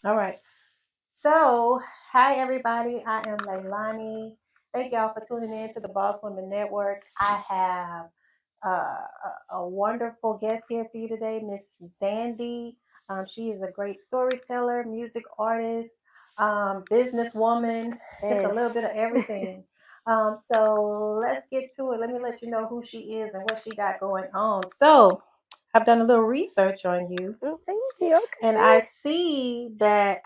All right. So, hi everybody. I am Leilani. Thank y'all for tuning in to the Boss Women Network. I have a wonderful guest here for you today, Miss Xandi. She is a great storyteller, music artist, businesswoman, just a little bit of everything. So let's get to it. Let me let you know who she is and what she got going on. So I've done a little research on you. Oh, thank you. Okay. And I see that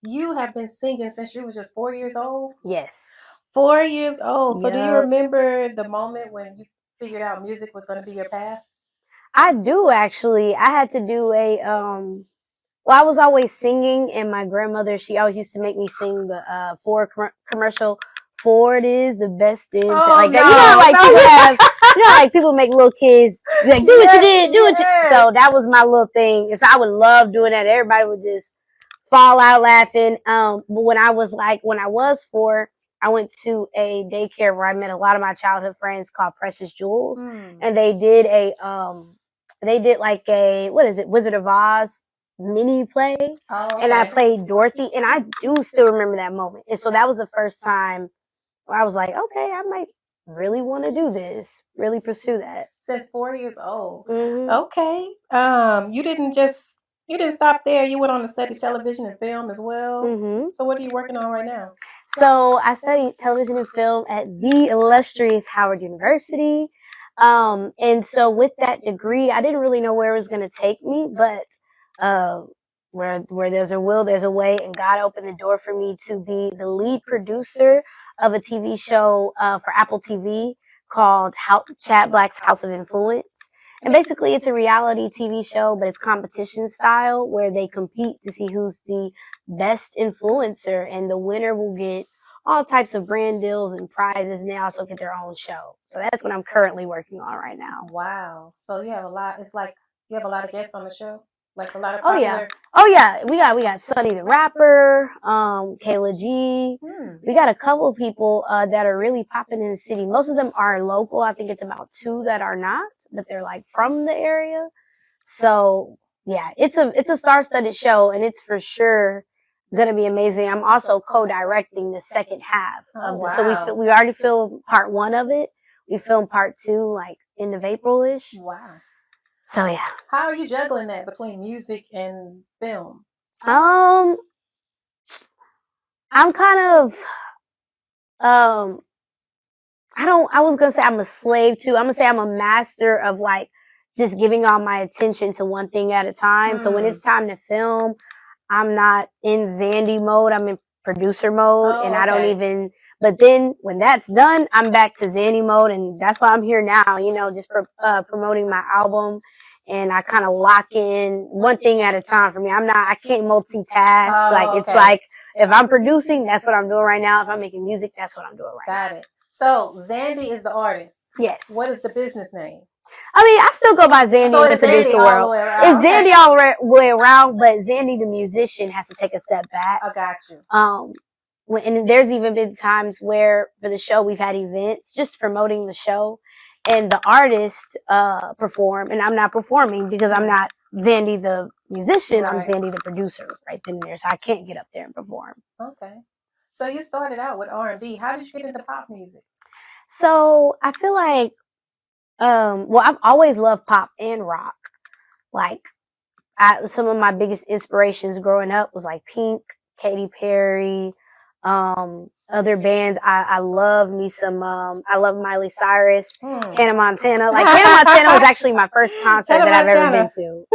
you have been singing since you were just 4 years old? Yes. 4 years old. So do you Yep. remember the moment when you figured out music was going to be your path? I do actually. I had to do a well, I was always singing, and my grandmother, she always used to make me sing the Ford commercial. Ford is the best in Oh, like that. no, You know, like no. people have, you know, like people make little kids be like, do what you did, do what you. Yes. So that was my little thing, and so I would love doing that. Everybody would just fall out laughing. But when I was 4, I went to a daycare where I met a lot of my childhood friends called Precious Jewels, and they did like a what is it, Wizard of Oz mini play. Oh, okay. And I played Dorothy, and I do still remember that moment. And so that was the first time where I was like, okay, I might really want to do this, really pursue that. Since 4 years old. Mm-hmm. Okay. You didn't stop there. You went on to study television and film as well. Mm-hmm. So what are you working on right now? So I studied television and film at the illustrious Howard University. And so with that degree, I didn't really know where it was going to take me, but where there's a will, there's a way, and God opened the door for me to be the lead producer of a TV show for Apple TV called Chad Black's House of Influence. And basically, it's a reality TV show, but it's competition style where they compete to see who's the best influencer, and the winner will get all types of brand deals and prizes, and they also get their own show. So that's what I'm currently working on right now. Wow. So you have a lot. It's like you have a lot of guests on the show. Like a lot of popular. Oh yeah. We got Sonny the rapper, Kayla G. We got a couple of people that are really popping in the city. Most of them are local. I think it's about 2 that are not, but they're like from the area. So yeah, it's a star-studded show, and it's for sure gonna be amazing. I'm also co-directing the second half of wow. So we already filmed part 1 of it. We filmed part 2 like end of April-ish. Wow. So yeah. How are you juggling that between music and film? I'm kind of I was gonna say I'm a slave to. I'm gonna say I'm a master of like just giving all my attention to one thing at a time. So when it's time to film, I'm not in Xandi mode. I'm in producer mode, and I don't even. But then when that's done, I'm back to Xandi mode, and that's why I'm here now. You know, just promoting my album. And I kind of lock in one thing at a time for me. I can't multitask. It's like, if I'm producing, that's what I'm doing right now. If I'm making music, that's what I'm doing right now. Got it. So Xandi is the artist. Yes. What is the business name? I mean, I still go by Xandi in the producer world. It's Xandi all the way around, but Xandi the musician has to take a step back. I got you. And there's even been times where for the show we've had events just promoting the show, and the artist perform, and I'm not performing because I'm not Xandi the musician. Right. I'm Xandi the producer right then and there, so I can't get up there and perform. Okay. So you started out with R&B. How did you get into pop music? So I feel like, well, I've always loved pop and rock. Like, some of my biggest inspirations growing up was like Pink, Katy Perry, other bands. I love me some, I love Miley Cyrus, Hannah Montana. Like, Hannah Montana was actually my first concert that I've ever been to.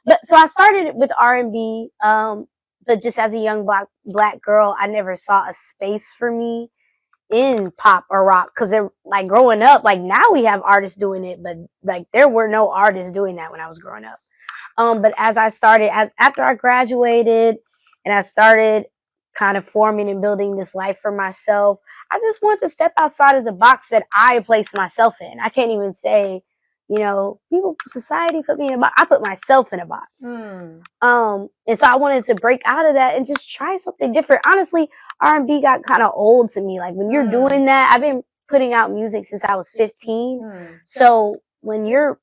But so I started with R&B, but just as a young black girl, I never saw a space for me in pop or rock, because like growing up, like now we have artists doing it, but like there were no artists doing that when I was growing up. But after I graduated and I started kind of forming and building this life for myself, I just want to step outside of the box that I placed myself in. I can't even say, society put me in a box. I put myself in a box. And so I wanted to break out of that and just try something different. Honestly, R&B got kind of old to me. Like when you're doing that, I've been putting out music since I was 15. So when you're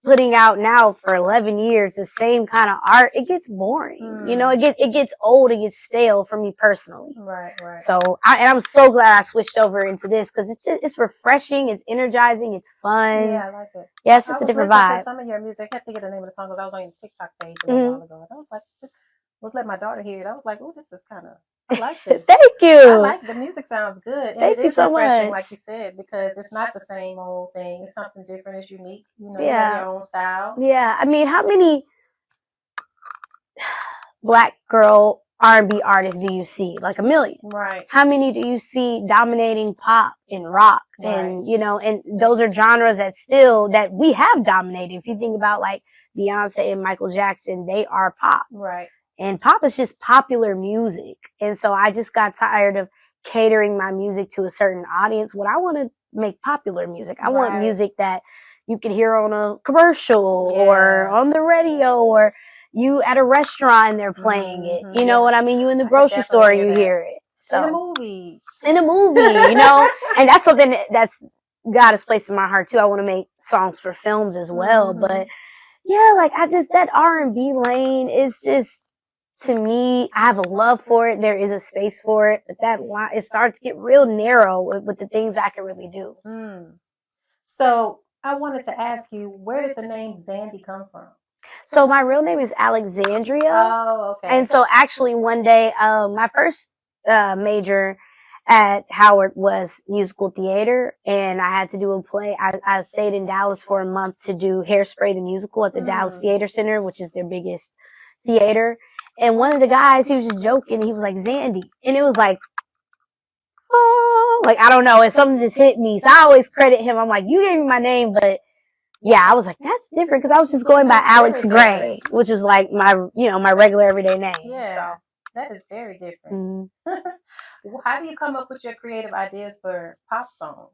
putting out now for 11 years the same kind of art, it gets boring. It gets old, it gets stale for me personally. Right. So I'm so glad I switched over into this because it's refreshing, it's energizing, it's fun. Yeah, I like it. Yeah, it's just a different vibe. To some of your music, I can't think of the name of the song because I was on your TikTok page a while ago, and I was like, letting my daughter hear it. I was like, oh, this is kind of, I like this. Thank you. I like the music, sounds good. And Thank it you is so refreshing, much. like you said, because it's not the same old thing. It's something different. It's unique. You Yeah. have your own style. Yeah. I mean, how many Black girl R&B artists do you see? Like a million. Right. How many do you see dominating pop and rock? Right. And, and those are genres that we have dominated. If you think about like Beyonce and Michael Jackson, they are pop. Right. And pop is just popular music. And so I just got tired of catering my music to a certain audience. What I want to make popular music. I want music that you could hear on a commercial or on the radio or you at a restaurant and they're playing it. You know what I mean? You in the grocery store, you hear it. So, in a movie, and that's something that's God has placed in my heart too. I want to make songs for films as well. But yeah, like that R&B lane is just, to me, I have a love for it. There is a space for it, but that line, it starts to get real narrow with the things I can really do. So I wanted to ask you, where did the name Xandi come from? So my real name is Alexandria. Oh, okay. And so actually one day, my first major at Howard was musical theater, and I had to do a play. I stayed in Dallas for a month to do Hairspray the musical at the Dallas Theater Center, which is their biggest theater. And one of the guys, he was just joking. He was like, Xandi. And it was like, oh, like, I don't know. And something just hit me. So I always credit him. I'm like, you gave me my name, but yeah, I was like, that's different. Cause I was just going by Alex Gray, which is like my regular everyday name. Yeah. So that is very different. How do you come up with your creative ideas for pop songs?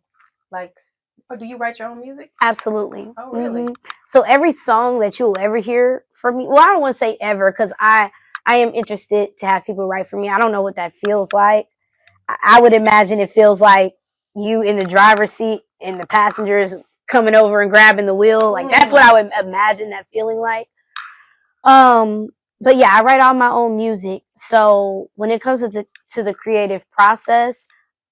Like, or do you write your own music? Absolutely. Oh, really? So every song that you will ever hear from me, well, I don't want to say ever, because I am interested to have people write for me. I don't know what that feels like. I would imagine it feels like you in the driver's seat and the passengers coming over and grabbing the wheel. Like that's what I would imagine that feeling like. But yeah, I write all my own music. So when it comes to the creative process,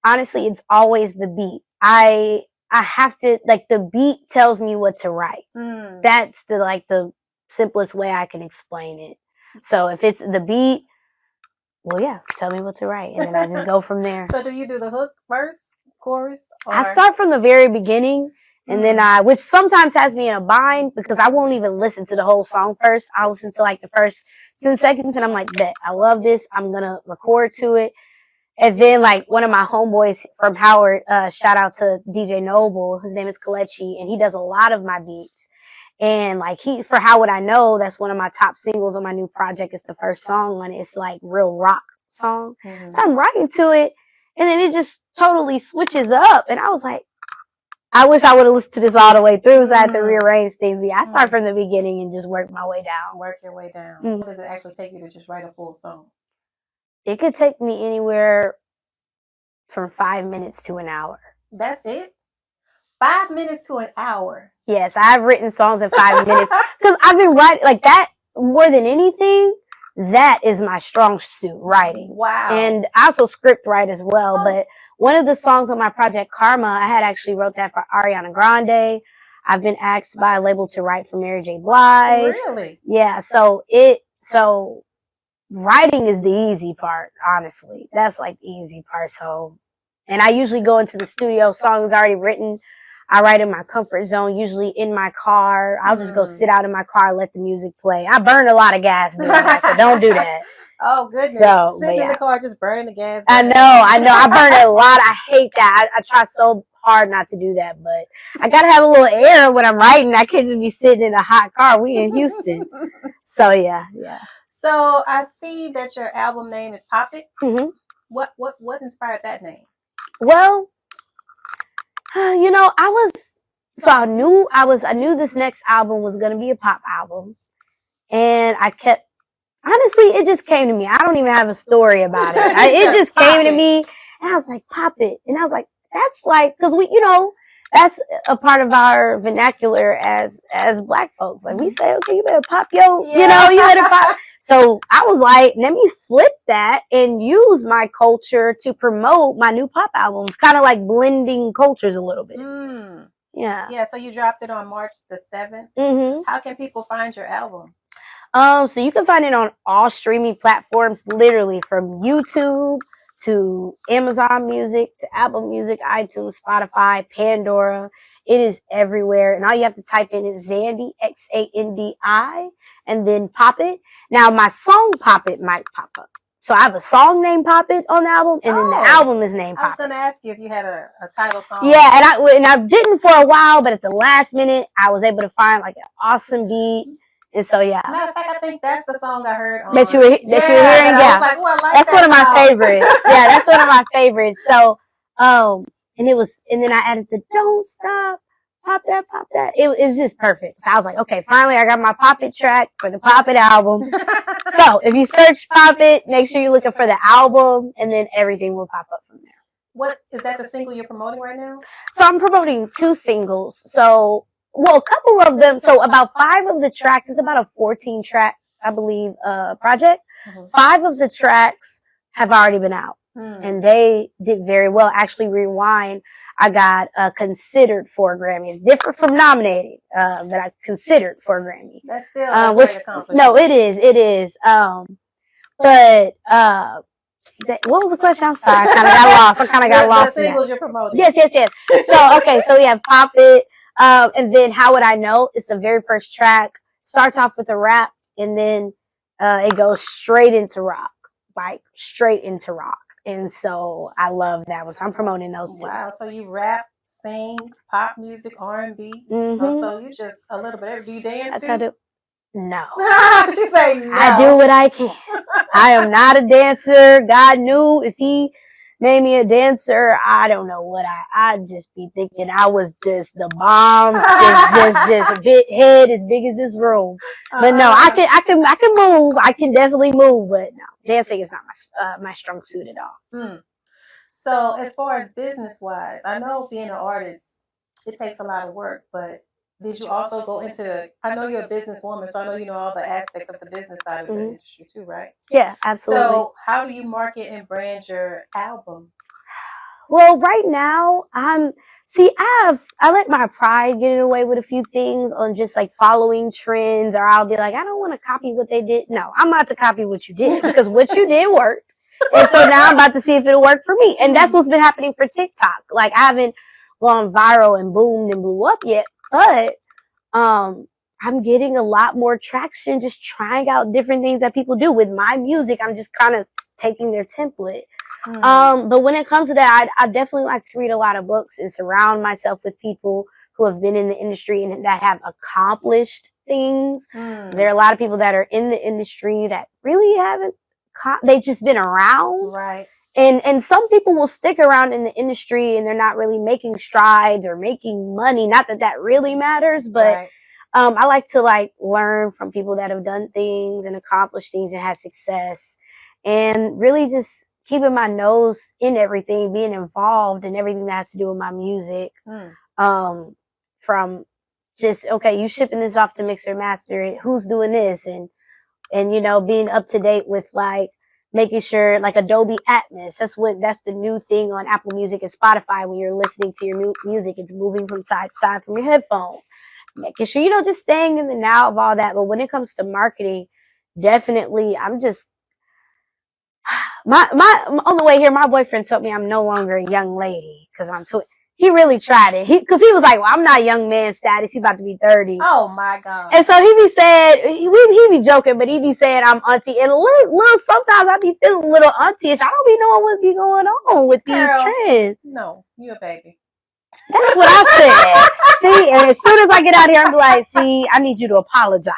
honestly, it's always the beat. I have to, like, the beat tells me what to write. That's the simplest way I can explain it. So if it's the beat, well, yeah, tell me what to write, and then I just go from there. So do you do the hook first, chorus? Or? I start from the very beginning, and then which sometimes has me in a bind because I won't even listen to the whole song first. I'll listen to like the first 10 seconds, and I'm like, bet, I love this. I'm gonna record to it. And then, like, one of my homeboys from Howard, shout out to DJ Noble, his name is Kalechi, and he does a lot of my beats. And, like, for How Would I Know, that's one of my top singles on my new project. It's the first song on it. It's, like, real rock song. So I'm writing to it, and then it just totally switches up. And I was like, I wish I would have listened to this all the way through, so I had to rearrange things. But I start from the beginning and just work my way down. Work your way down. What does it actually take you to just write a full song? It could take me anywhere from 5 minutes to an hour. That's it? 5 minutes to an hour? Yes, I've written songs in 5 minutes. Because I've been writing, like, that, more than anything, that is my strong suit, writing. Wow. And I also script write as well. But one of the songs on my project, Karma, I had actually wrote that for Ariana Grande. I've been asked by a label to write for Mary J. Blige. Really? Yeah, so writing is the easy part, honestly. That's like the easy part. So, and I usually go into the studio, songs already written. I write in my comfort zone, usually in my car. I'll just go sit out in my car, let the music play. I burn a lot of gas doing that, so don't do that. Oh, goodness. So, sitting in the car, just burning the gas. I know. I burn a lot. I hate that. I try so hard not to do that, but I gotta have a little air when I'm writing. I can't just be sitting in a hot car. We in Houston. So yeah. So I see that your album name is Pop It. Mm-hmm. What inspired that name? Well, you know, I knew this next album was gonna be a pop album, and honestly, it just came to me. I don't even have a story about it. It just came to me, and I was like, Pop It, and I was like, that's like, because that's a part of our vernacular as Black folks. Like, we say, okay, you better pop you better pop. So I was like, let me flip that and use my culture to promote my new pop albums, kind of like blending cultures a little bit. Yeah. So you dropped it on March the 7th. Mm-hmm. How can people find your album? So you can find it on all streaming platforms, literally from YouTube to Amazon Music to Apple Music, iTunes, Spotify, Pandora. It is everywhere. And all you have to type in is Xandi, Xandi, and then Pop It. Now, my song Pop It might pop up. So I have a song named Pop It on the album, and then the album is named Pop It. I was going to ask you if you had a title song. Yeah, and I didn't for a while, but at the last minute, I was able to find like an awesome beat. And so, yeah. Matter of fact, I think that's the song I heard on. That you were hearing, yeah. I was like, I like that's that one of my song. favorites. Yeah, that's one of my favorites. So, and then I added the Don't Stop, Pop That. It was just perfect. So I was like, okay, finally I got my Pop It track for the Pop It album. So if you search Pop It, make sure you're looking for the album, and then everything will pop up from there. What is that the single you're promoting right now? So I'm promoting 2 singles. So, a couple of them. So about 5 of the tracks, it's about a 14 track, I believe, project. Mm-hmm. 5 of the tracks have already been out, and they did very well. Actually, Rewind, I got considered for a Grammy. It's different from nominated, but I considered for a Grammy. That's still a great accomplishment. No, it is. But what was the question? I'm sorry, I kind of got lost. The singles you're promoting. Yes. So we have Pop It, and then How Would I Know? It's the very first track. Starts off with a rap, and then it goes straight into rock. And so I love that one. So I'm promoting those 2. Wow. So you rap, sing, pop music, R&B. Mm-hmm. So you just a little bit. Do you dance? I try to. No. She say no. I do what I can. I am not a dancer. God knew if he made me a dancer, I don't know what I'd just be thinking I was just the bomb. just a bit head as big as this room. But no, I can move. I can definitely move, but no, dancing is not my strong suit at all. So as far as business wise, I know being an artist, it takes a lot of work, but did you also go into I know you're a businesswoman, so I know you know all the aspects of the business side of the industry too, right? Yeah, absolutely. So how do you market and brand your album? Well, right now, I let my pride get in the way with a few things on just like following trends, or I'll be like, I don't want to copy what they did. No, I'm about to copy what you did, because what you did worked. And so now I'm about to see if it'll work for me. And that's what's been happening for TikTok. Like, I haven't gone viral and boomed and blew up yet, but I'm getting a lot more traction just trying out different things that people do with my music. I'm just kind of taking their template. But when it comes to that, I definitely like to read a lot of books and surround myself with people who have been in the industry and that have accomplished things. There are a lot of people that are in the industry that really haven't, they've just been around. Right. And some people will stick around in the industry and they're not really making strides or making money. Not that that really matters, but right. I like to learn from people that have done things and accomplished things and had success, and really just keeping my nose in everything, being involved in everything that has to do with my music. From just, okay, you shipping this off to mixer master, and who's doing this, and being up to date with making sure Adobe Atmos. That's the new thing on Apple Music and Spotify. When you're listening to your music, it's moving from side to side from your headphones. Making sure, just staying in the now of all that. But when it comes to marketing, definitely, I'm just, on the way here, my boyfriend told me I'm no longer a young lady because I'm too. He really tried it. Because he was like, well, I'm not young man status. He's about to be 30. Oh, my God. And so he be saying, he be joking, but he be saying I'm auntie. And a little sometimes I be feeling a little auntie-ish. I don't be knowing what be going on with these trends. No, you a baby. That's what I said. See, and as soon as I get out here, I'm like, see, I need you to apologize.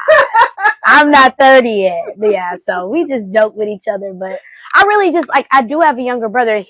I'm not 30 yet. But yeah, so we just joke with each other. But I really just, like, I do have a younger brother.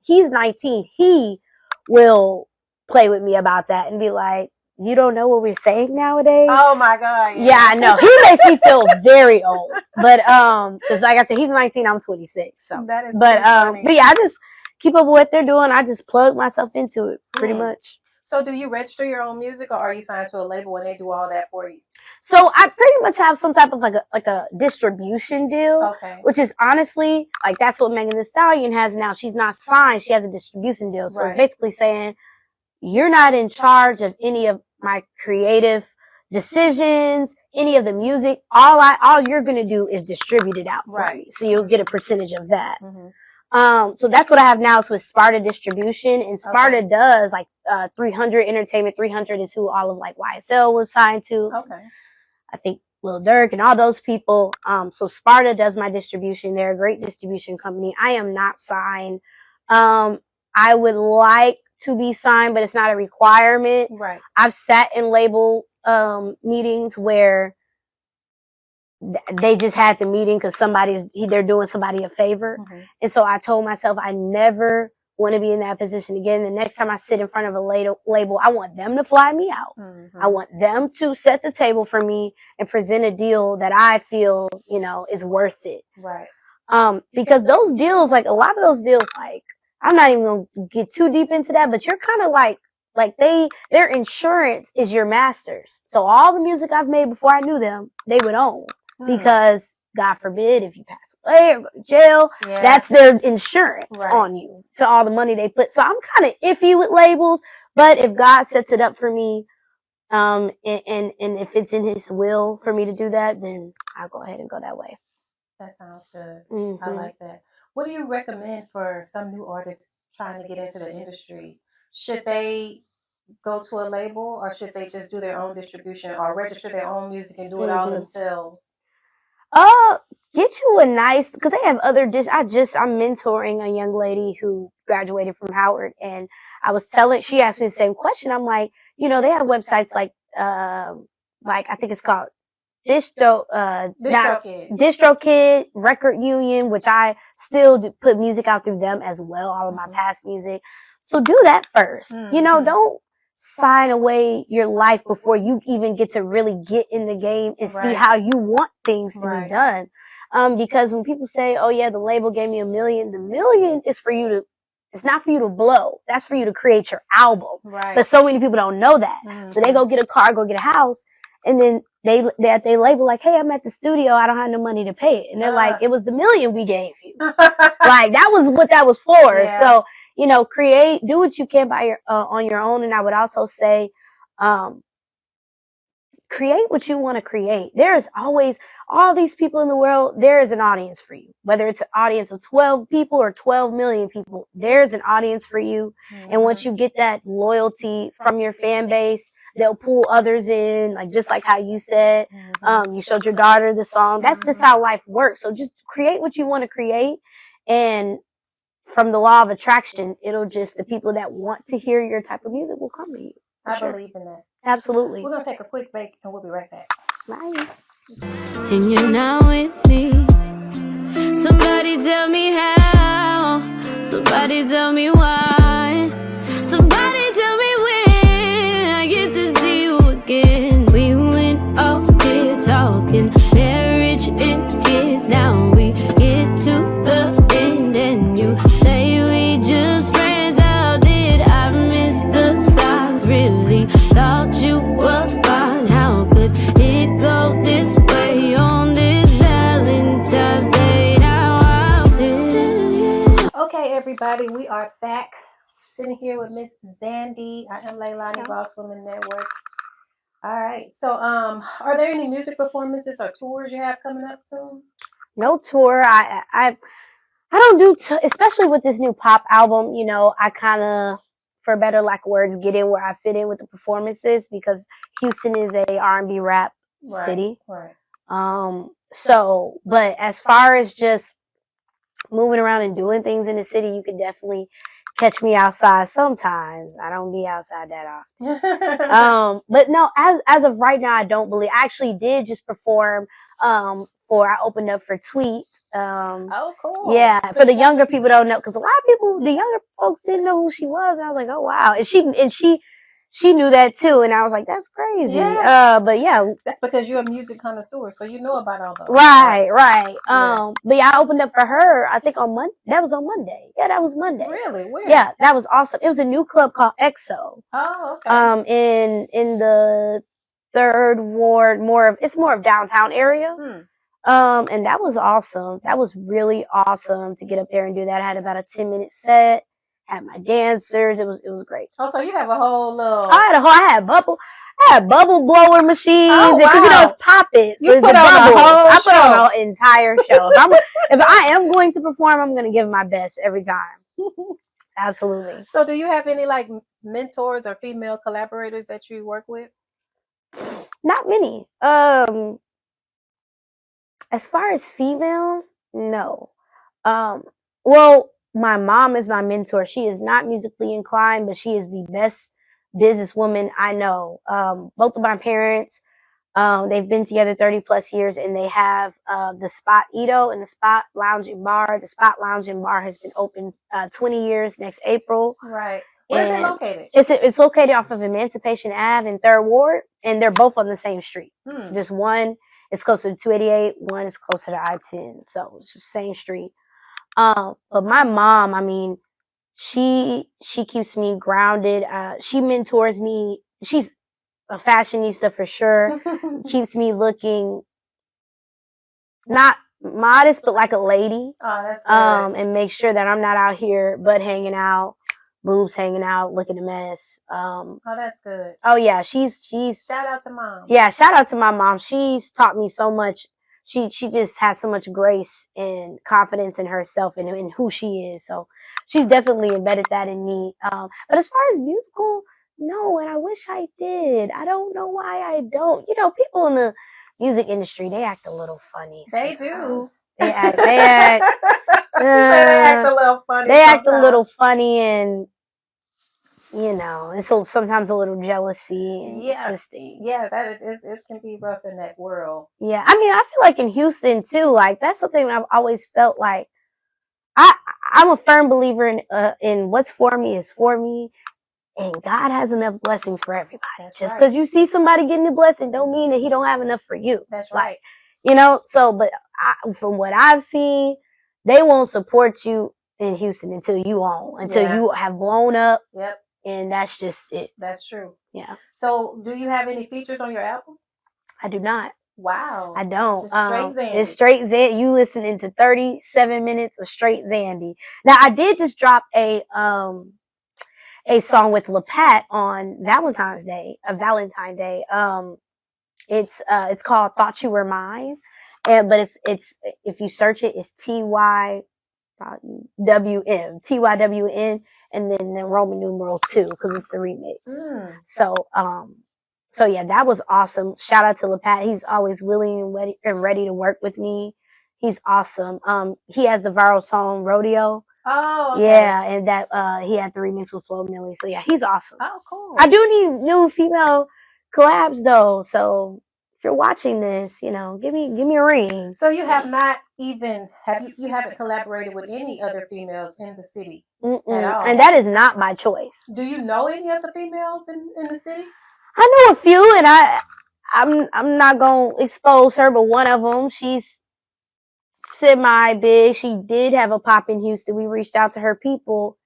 He's 19. He will play with me about that and be like, you don't know what we're saying nowadays? Oh my God. Yeah, I know. He makes me feel very old. But, cause like I said, he's 19, I'm 26. So, that is so funny. But yeah, I just keep up with what they're doing. I just plug myself into it pretty much. So do you register your own music, or are you signed to a label and they do all that for you? So I pretty much have some type of like a distribution deal, Okay. which is honestly, like, that's what Megan Thee Stallion has now. She's not signed. She has a distribution deal. So It's basically saying you're not in charge of any of my creative decisions, any of the music. All you're going to do is distribute it out for me. So you'll get a percentage of that. So that's what I have now. It's with Sparta Distribution, and Sparta does like 300 Entertainment. 300 is who all of like YSL was signed to. Okay. I think Lil Durk and all those people. So Sparta does my distribution. They're a great distribution company. I am not signed. I would like to be signed, but it's not a requirement. Right. I've sat in label meetings where they just had the meeting because they're doing somebody a favor. And so I told myself I never want to be in that position again. The next time I sit in front of a label, I want them to fly me out. I want them to set the table for me and present a deal that I feel, is worth it. Right. Because those deals, like a lot of those deals, like, I'm not even going to get too deep into that, but you're kind of like their insurance is your masters. So all the music I've made before I knew them, they would own. Because God forbid if you pass away or go to jail, that's their insurance on you to all the money they put. So I'm kind of iffy with labels, but if God sets it up for me, and if it's in His will for me to do that, then I'll go ahead and go that way. That sounds good. I like that. What do you recommend for some new artists trying to get into the industry? Should they go to a label, or should they just do their own distribution or register their own music and do it all themselves? Get you a nice, because they have other I'm mentoring a young lady who graduated from Howard, and she asked me the same question. I'm like, they have websites like I think it's called DistroKid, Record Union, which I still put music out through them as well, all of my past music. So do that first. Don't sign away your life before you even get to really get in the game and see how you want things to be done. Because when people say, oh yeah, the label gave me $1 million, the $1 million is for you to, it's not for you to blow. That's for you to create your album. Right. But so many people don't know that. So they go get a car, go get a house, and then they label like, hey, I'm at the studio, I don't have no money to pay it. And they're like, it was the $1 million we gave you. Like, that was what that was for. Yeah. So, do what you can on your own. And I would also say, create what you want to create. There is always all these people in the world. There is an audience for you, whether it's an audience of 12 people or 12 million people, there's an audience for you. And once you get that loyalty from your fan base, they'll pull others in, just like how you said, you showed your daughter the song. That's just how life works. So just create what you want to create. And from the law of attraction, the people that want to hear your type of music will come to you. I believe in that. Absolutely. We're going to take a quick break and we'll be right back. Bye. And you're not with me. Somebody tell me how. Somebody tell me why. Somebody tell me when I get to see you again. We went all here talking marriage and kids. Now we get to the end and you say we just friends. How did I miss the signs? Really thought you were fine. How could it go this way on this Valentine's Day? Now I'm sitting here. Okay, everybody, we are back sitting here with Miss Xandi. I am Leilani, Boss Woman Network. All right. So, are there any music performances or tours you have coming up soon? No tour. I don't do, especially with this new pop album, I kind of, for better lack of words, get in where I fit in with the performances, because Houston is a R&B rap city. Right. But as far as just moving around and doing things in the city, you can definitely catch me outside sometimes. I don't be outside that often. Oh, But no, as of right now, I don't believe. I actually did just perform. I opened up for Tweet. cool. Yeah, for the younger people don't know, because a lot of people, the younger folks didn't know who she was. And I was like, oh wow, and she knew that too, and I was like, that's crazy. Yeah. But yeah, That's because you're a music connoisseur, so you know about all those. right. Yeah. But yeah, I opened up for her. I think on Monday. That was on Monday. Yeah, that was Monday. Really? Where? Yeah, that was awesome. It was a new club called EXO. Oh, okay. In the third ward, it's more of downtown area. And that was awesome. That was really awesome to get up there and do that. I had about a 10-minute set, had my dancers. It was great. Oh, so you have a whole little. I had bubble blower machines, because it's popping. So you put on bubbles. a whole I put show. on an entire show. If I am going to perform, I'm going to give my best every time. Absolutely. So do you have any like mentors or female collaborators that you work with? Not many. As far as female, no. Well, my mom is my mentor. She is not musically inclined, but she is the best businesswoman I know. Both of my parents, they've been together 30 plus years, and they have the Spot Edo and the Spot Lounge and Bar. The Spot Lounge and Bar has been open 20 years next April. Right. Where is it located? It's located off of Emancipation Ave in 3rd Ward, and they're both on the same street. Just one is closer to 288, one is closer to I-10. So it's the same street. But my mom, I mean, she keeps me grounded. She mentors me. She's a fashionista for sure. Keeps me looking not modest, but like a lady. Oh, that's good. And make sure that I'm not out here butt hanging out, boobs hanging out, looking a mess. Oh, that's good. Oh yeah, she's shout out to mom. Yeah, shout out to my mom. She's taught me so much. She just has so much grace and confidence in herself and in who she is. So she's definitely embedded that in me. But as far as musical, no, and I wish I did. I don't know why I don't. You know, people in the music industry, they act a little funny. They sometimes. do. They act they act a little funny. They act a little funny, and you know, it's sometimes a little jealousy and just things. Yeah, that is. It can be rough in that world. Yeah, I mean, I feel like in Houston too. Like that's something I've always felt like. I'm a firm believer in what's for me is for me, and God has enough blessings for everybody. That's just right. because you see somebody getting a blessing, don't mean that He don't have enough for you. That's right. Like, you know. So, but from what I've seen, they won't support you in Houston until you you have blown up. Yep. And that's just it. That's true. Yeah. So, do you have any features on your album? I do not. Wow. I don't. Just straight Xandi. It's straight Xandi. You listening to 37 minutes of straight Xandi. Now, I did just drop a song with LaPat on Valentine's Day. It's called "Thought You Were Mine," but it's if you search it, it's TYWN, and then the Roman numeral 2 because it's the remix. So yeah, that was awesome. Shout out to LaPat. He's always willing and ready to work with me. He's awesome. He has the viral song Rodeo. Oh, okay. Yeah, and that he had the remix with Flo Milli. So yeah, he's awesome. Oh, cool. I do need new female collabs though. So if you're watching this, you know, give me a ring. So you have not even you haven't collaborated with any other females in the city at all, and that is not by choice. Do you know any of the females in the city? I know a few, and I'm not gonna expose her, but one of them, she's semi big. She did have a pop in Houston. We reached out to her people,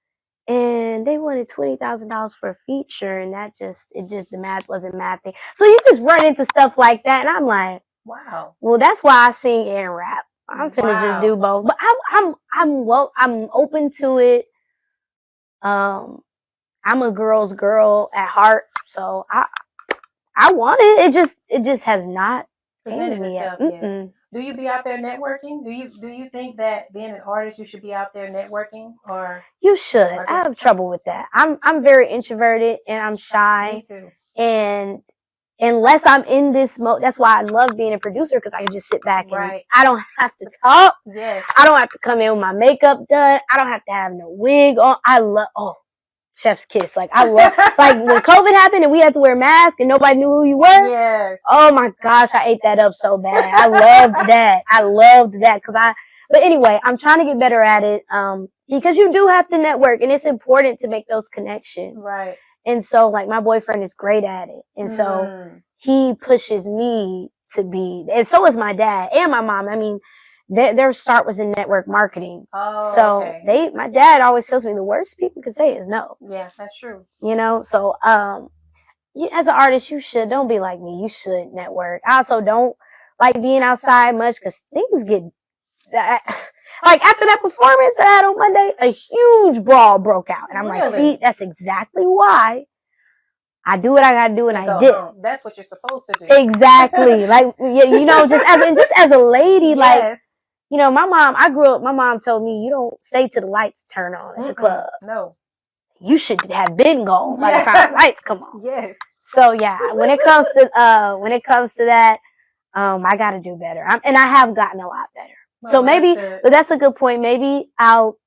and they wanted $20,000 for a feature, and the math wasn't mathing. So you just run into stuff like that, and I'm like, wow. Well, that's why I sing and rap. I'm finna just do both, but I'm open to it. I'm a girl's girl at heart, so I want it. It just has not presented itself yet. Do you be out there networking? Do you think that being an artist you should be out there networking, or you should? I have trouble with that. I'm very introverted and I'm shy. Me too. And unless I'm in this mode. That's why I love being a producer, because I can just sit back and Right. I don't have to talk. Yes. I don't have to come in with my makeup done. I don't have to have no wig on. I love, chef's kiss. Like, I love, like when COVID happened and we had to wear masks and nobody knew who you were. Yes. Oh my gosh, I ate that up so bad. I loved that. But anyway, I'm trying to get better at it. Because you do have to network, and it's important to make those connections. Right. And so, like, my boyfriend is great at it. And so he pushes me to be, and so is my dad and my mom. I mean, their start was in network marketing. Oh, so okay. my dad always tells me the worst people can say is no. Yeah, that's true. You know, so, as an artist, don't be like me. You should network. I also don't like being outside much, because things get, like after that performance I had on Monday, a huge brawl broke out. And I'm like, see, that's exactly why I do what I gotta do, and I did. Home. That's what you're supposed to do. Exactly. Like, you know, just as a lady, yes. like, you know, my mom told me, you don't stay till the lights turn on at the club. No. You should have been gone by the time the lights come on. Yes. So yeah, when it comes to that, I gotta do better. And I have gotten a lot better. So but that's a good point. Maybe I'll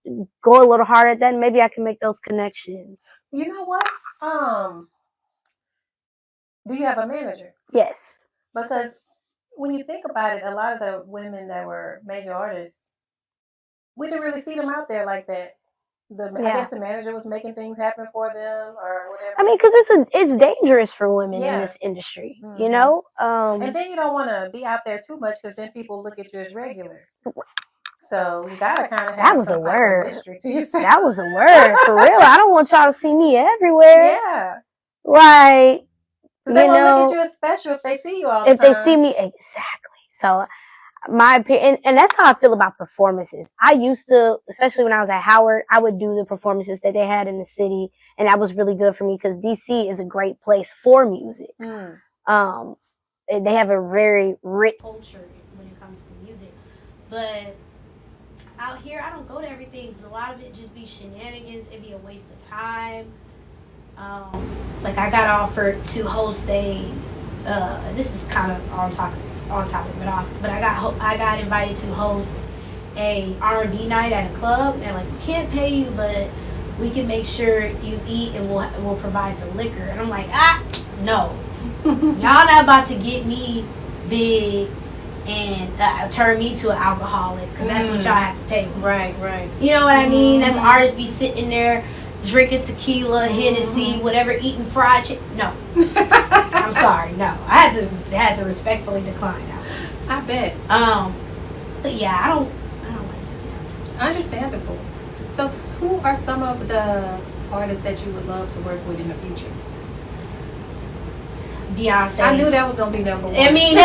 go a little harder at that, and maybe I can make those connections. You know what? Do you have a manager? Yes. Because when you think about it, a lot of the women that were major artists, we didn't really see them out there like that. I guess the manager was making things happen for them or whatever. I mean, because it's dangerous for women in this industry, you know? And then you don't want to be out there too much, because then people look at you as regular. So you got to kind of have that was a word. Mystery to yourself. That was a word, for real. I don't want y'all to see me everywhere. Yeah. Like, they won't look at you as special if they see you all the time. If they see me, exactly. So my opinion, and that's how I feel about performances. I used to, especially when I was at Howard, I would do the performances that they had in the city, and that was really good for me, because DC is a great place for music. They have a very rich culture when it comes to music, but out here I don't go to everything, because a lot of it just be shenanigans. It'd be a waste of time. Like, I got offered to host this is kind of on topic, but I got invited to host a R&B night at a club, and they're like, we can't pay you, but we can make sure you eat, and we'll provide the liquor. And I'm like, no, y'all not about to get me big and turn me to an alcoholic, because that's what y'all have to pay me. Right. You know what I mean? That's artists be sitting there drinking tequila, Hennessy, whatever, eating fried chicken. No. I'm sorry, no. I had to respectfully decline that. I bet. But yeah, I don't like to be out. Understandable. So who are some of the artists that you would love to work with in the future? Beyonce. I knew that was gonna be number one. I mean, I'm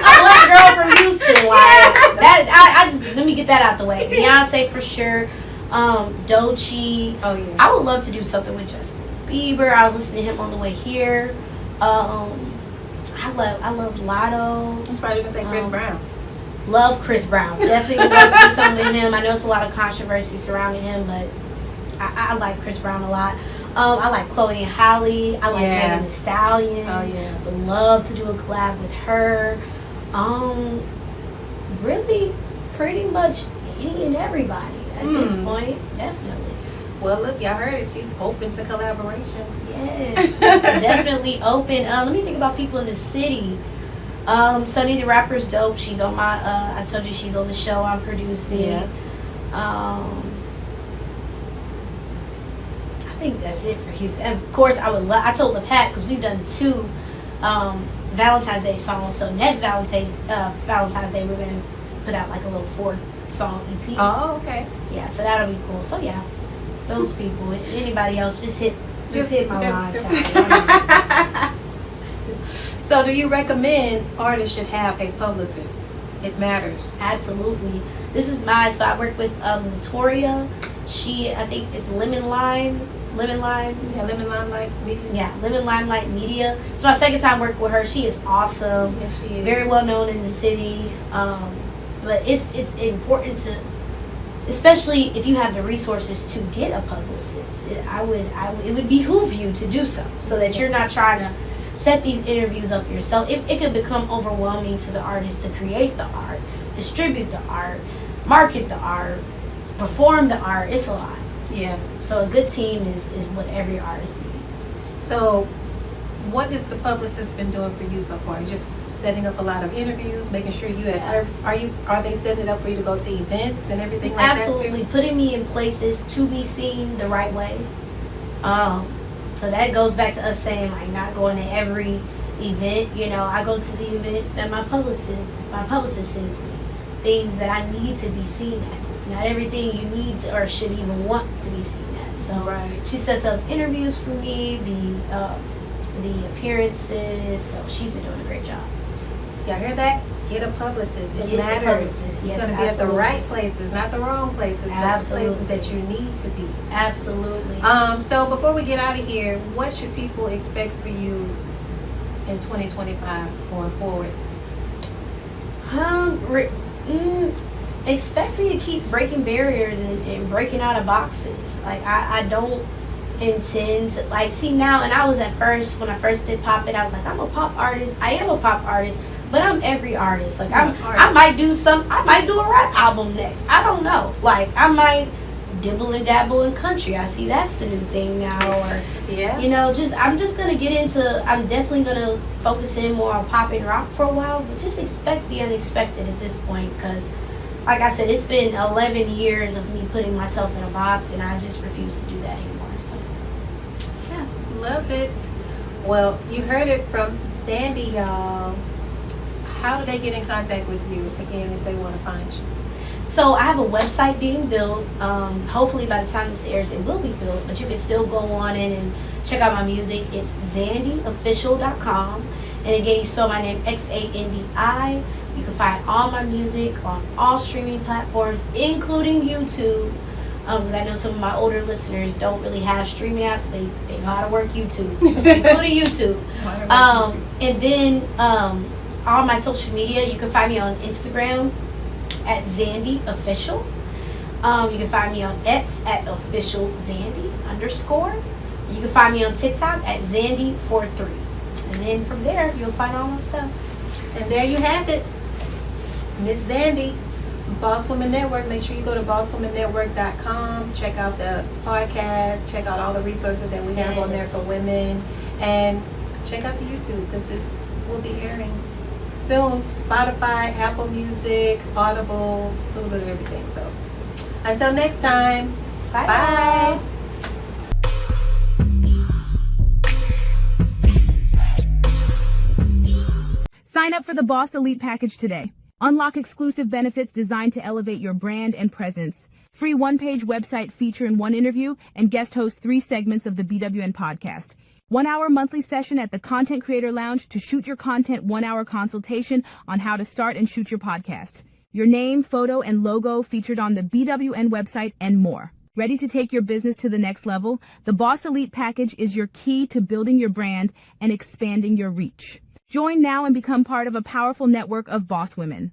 a black girl from Houston. Like that. I just, let me get that out the way. Beyonce for sure. Doechii. Oh yeah. I would love to do something with Justin Bieber. I was listening to him on the way here. I love Lotto. I was probably gonna say Chris Brown. Love Chris Brown. Definitely would love to do something with him. I know it's a lot of controversy surrounding him, but I like Chris Brown a lot. I like Chloe and Halle. I like Megan Thee Stallion. Oh yeah. Would love to do a collab with her. Really, pretty much any and everybody at this point. Definitely. Well, look, y'all heard it. She's open to collaborations. Yes, definitely open. Let me think about people in the city. Sunny the Rapper's dope. She's on my. I told you she's on the show I'm producing. Yeah. I think that's it for Houston. And of course, I told LePat, because we've done 2 Valentine's Day songs. So next Valentine's Day, we're gonna put out like a little 4-song EP. Oh, okay. Yeah, so that'll be cool. So yeah, those people. Anybody else, just hit my line. So do you recommend artists should have a publicist? It matters. Absolutely. This is so I work with Latoria. She, I think it's Lemon Limelight Media. Yeah, Lemon Limelight Media. It's my second time working with her. She is awesome. Yes, she is. Very well known in the city. But it's important to, especially if you have the resources to get a publicist. It would behoove you to do so that you're not trying to set these interviews up yourself. It could become overwhelming to the artist to create the art, distribute the art, market the art, perform the art. It's a lot. Yeah. So a good team is what every artist needs. So what has the Publicist been doing for you so far? Just setting up a lot of interviews, making sure are they setting it up for you to go to events and everything like Absolutely. that too? Putting me in places to be seen the right way. So that goes back to us saying, like, not going to every event. You know, I go to the event that my publicist sends me. Things that I need to be seen at. Not everything you need to, or should even want to be seen at. So she sets up interviews for me, the appearances. So she's been doing a great job. Y'all hear that? Get a publicist. It Get matters. a publicist. You're Yes, going to be at the absolutely. right places, not the wrong places, Absolutely. but the places that you need to be. Absolutely. So before we get out of here, what should people expect for you in 2025 going forward? Expect me to keep breaking barriers and breaking out of boxes. Like, I don't intend to, like, see now, and I was at first, when I first did Pop It, I was like, I'm a pop artist. I am a pop artist, but I'm every artist. Like, I might do a rap album next. I don't know. Like, I might dibble and dabble in country. I see that's the new thing now. Or, you know, I'm just gonna get into, I'm definitely gonna focus in more on pop and rock for a while, but just expect the unexpected at this point, because like I said, it's been 11 years of me putting myself in a box, and I just refuse to do that anymore. So, yeah. Love it. Well, you heard it from Xandi, y'all. How do they get in contact with you, again, if they want to find you? So I have a website being built. Hopefully by the time this airs, it will be built, but you can still go on in and check out my music. It's xandiofficial.com. And again, you spell my name Xandi. You can find all my music on all streaming platforms, including YouTube. Because I know some of my older listeners don't really have streaming apps. They know how to work YouTube. So including YouTube. And then all my social media, you can find me on Instagram at Xandi Official. You can find me on X at official Xandi _. You can find me on TikTok at Xandi43. And then from there, you'll find all my stuff. And there you have it. Miss Xandi, Boss Woman Network. Make sure you go to bosswomannetwork.com. Check out the podcast. Check out all the resources that we have on there for women. And check out the YouTube, because this will be airing soon. Spotify, Apple Music, Audible, a little bit of everything. So until next time, bye. Sign up for the Boss Elite package today. Unlock exclusive benefits designed to elevate your brand and presence. Free one-page website feature in one interview, and guest host 3 segments of the BWN podcast. 1-hour monthly session at the Content Creator Lounge to shoot your content, 1-hour consultation on how to start and shoot your podcast. Your name, photo, and logo featured on the BWN website, and more. Ready to take your business to the next level? The Boss Elite package is your key to building your brand and expanding your reach. Join now and become part of a powerful network of boss women.